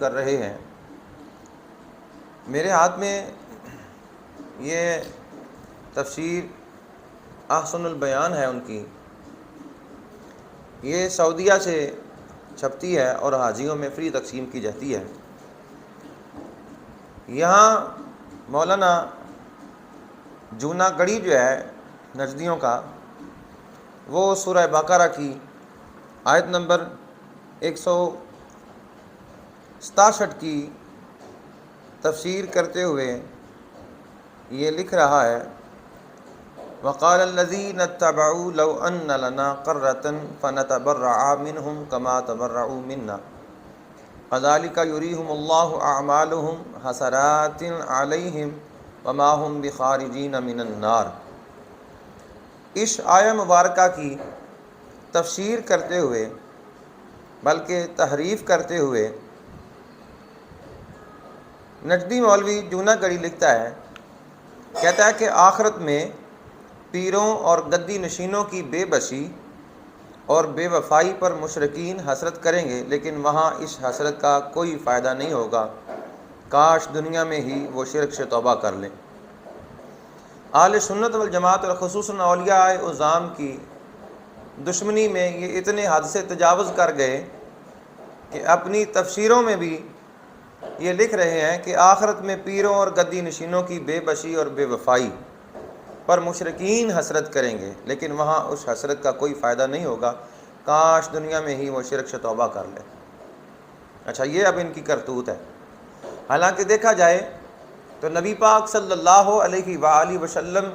کر رہے ہیں۔ میرے ہاتھ میں یہ تفسیر احسن البیان ہے ان کی، یہ سعودیہ سے چھپتی ہے اور حاجیوں میں فری تقسیم کی جاتی ہے۔ یہاں مولانا جونا گڑھی جو ہے نجدیوں کا، وہ سورہ بقرہ کی آیت نمبر 167 کی تفسیر کرتے ہوئے یہ لکھ رہا ہے، وقال الذين اتبعوا لو ان لنا قرة فنتبرأ منهم كما تبرؤوا منا كذلك يريهم الله اعمالهم حسرات عليهم وما هم بخارجين من النار۔ اس آیہ مبارکہ کی تفسیر کرتے ہوئے بلکہ تحریف کرتے ہوئے نجدی مولوی جونا گڑھی لکھتا ہے، کہتا ہے کہ آخرت میں پیروں اور گدی نشینوں کی بے بسی اور بے وفائی پر مشرکین حسرت کریں گے، لیکن وہاں اس حسرت کا کوئی فائدہ نہیں ہوگا، کاش دنیا میں ہی وہ شرک سے توبہ کر لیں۔ اہل سنت والجماعت اور خصوصاً اولیاء عظام کی دشمنی میں یہ اتنے حد سے تجاوز کر گئے کہ اپنی تفسیروں میں بھی یہ لکھ رہے ہیں کہ آخرت میں پیروں اور گدی نشینوں کی بے بسی اور بے وفائی پر مشرکین حسرت کریں گے، لیکن وہاں اس حسرت کا کوئی فائدہ نہیں ہوگا، کاش دنیا میں ہی وہ شرک سے توبہ کر لے۔ اچھا، یہ اب ان کی کرتوت ہے۔ حالانکہ دیکھا جائے تو نبی پاک صلی اللہ علیہ وآلہ وسلم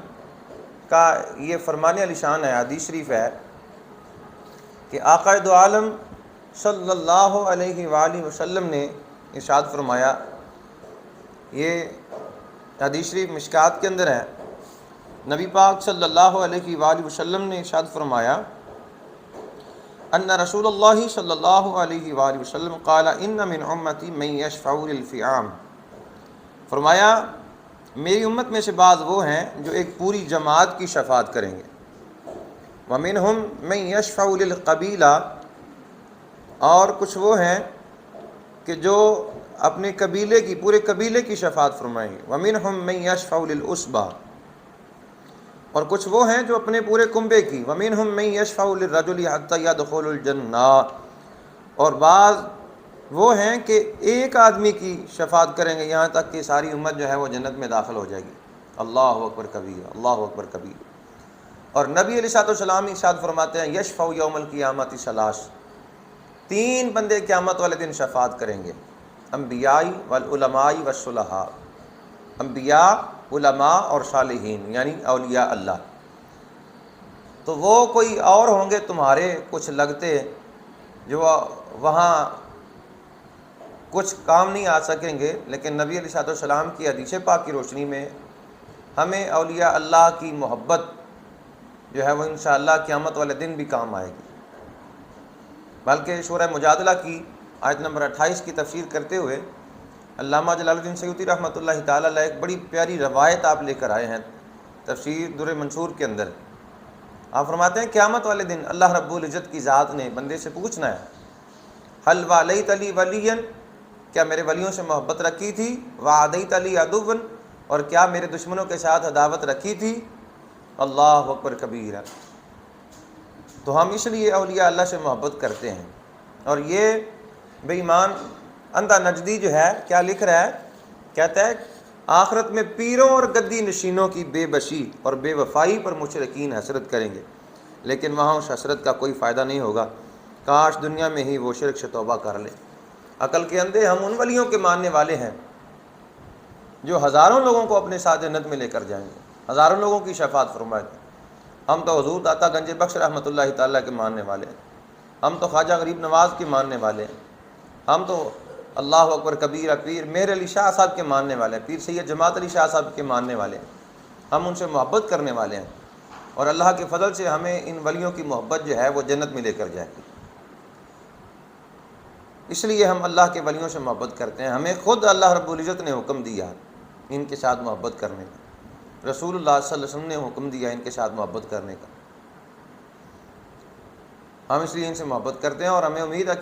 کا یہ فرمان علی شان ہے، حدیث شریف ہے کہ آقا دو عالم صلی اللہ علیہ وآلہ وسلم نے ارشاد فرمایا، یہ حدیث شریف مشکات کے اندر ہے، نبی پاک صلی اللہ علیہ وآلہ وسلم نے ارشاد فرمایا ان رسول اللہ صلی اللہ علیہ وآلہ وسلم قال ان من امتی من یشفع للفئام، فرمایا میری امت میں سے بعض وہ ہیں جو ایک پوری جماعت کی شفاعت کریں گے، ومنہم من یشفع للقبیلہ، اور کچھ وہ ہیں کہ جو اپنے قبیلے کی، پورے قبیلے کی شفاعت فرمائیں گے، ومنہم من یشفع للعصبہ، اور کچھ وہ ہیں جو اپنے پورے کنبے کی، ومنہم من یشفع للرجل حتی یدخل الجنہ، اور بعض وہ ہیں کہ ایک آدمی کی شفاعت کریں گے یہاں تک کہ ساری امت جو ہے وہ جنت میں داخل ہو جائے گی۔ اللہ اکبر کبیر، اللہ اکبر کبیر۔ اور نبی علیہ الصلوۃ والسلام ارشاد فرماتے ہیں یشفع یوم القیامۃ ثلاث، 3 بندے قیامت والے دن شفاعت کریں گے، انبیاء والعلماء والصلحاء، انبیاء، علماء اور صالحین، یعنی اولیاء اللہ۔ تو وہ کوئی اور ہوں گے تمہارے کچھ لگتے جو وہاں کچھ کام نہیں آ سکیں گے، لیکن نبی علیہ الصلوۃ والسلام کی حدیث پاک کی روشنی میں ہمیں اولیاء اللہ کی محبت جو ہے وہ انشاءاللہ قیامت والے دن بھی کام آئے گی۔ بلکہ سورہ مجادلہ کی آیت نمبر 28 کی تفسیر کرتے ہوئے علامہ جلال الدین سیوطی رحمۃ اللہ تعالیٰ علیہ ایک بڑی پیاری روایت آپ لے کر آئے ہیں تفسیر در منصور کے اندر۔ آپ فرماتے ہیں قیامت والے دن اللہ رب العزت کی ذات نے بندے سے پوچھنا ہے، حل والیت لی ولیا، کیا میرے ولیوں سے محبت رکھی تھی، وعادیت لی عدوا، اور کیا میرے دشمنوں کے ساتھ عداوت رکھی تھی؟ اللہ اکبر کبیرہ۔ تو ہم اس لیے اولیاء اللہ سے محبت کرتے ہیں۔ اور یہ بے ایمان اندھا نجدی جو ہے کیا لکھ رہا ہے، کہتا ہے آخرت میں پیروں اور گدی نشینوں کی بے بسی اور بے وفائی پر مشرکین حسرت کریں گے، لیکن وہاں اس حسرت کا کوئی فائدہ نہیں ہوگا، کاش دنیا میں ہی وہ شرک سے توبہ کر لیں۔ عقل کے اندھے ہم ان ولیوں کے ماننے والے ہیں جو ہزاروں لوگوں کو اپنے ساتھ جنت میں لے کر جائیں گے، ہزاروں لوگوں کی شفاعت فرمائیں گے۔ ہم تو حضور داتا گنج بخش رحمۃ اللہ تعالیٰ کے ماننے والے ہیں، ہم تو خواجہ غریب نواز کے ماننے والے ہیں، ہم تو اللہ اکبر کبیرہ پیر مہر علی شاہ صاحب کے ماننے والے ہیں، پیر سید جماعت علی شاہ صاحب کے ماننے والے ہیں، ہم ان سے محبت کرنے والے ہیں، اور اللہ کے فضل سے ہمیں ان ولیوں کی محبت جو ہے وہ جنت میں لے کر جائے گی۔ اس لیے ہم اللہ کے ولیوں سے محبت کرتے ہیں، ہمیں خود اللہ رب العزت نے حکم دیا ان کے ساتھ محبت کرنے کا، رسول اللہ صلی اللہ علیہ وسلم نے حکم دیا ان کے ساتھ محبت کرنے کا۔ ہم اس لیے ان سے محبت کرتے ہیں اور ہمیں امید ہے کہ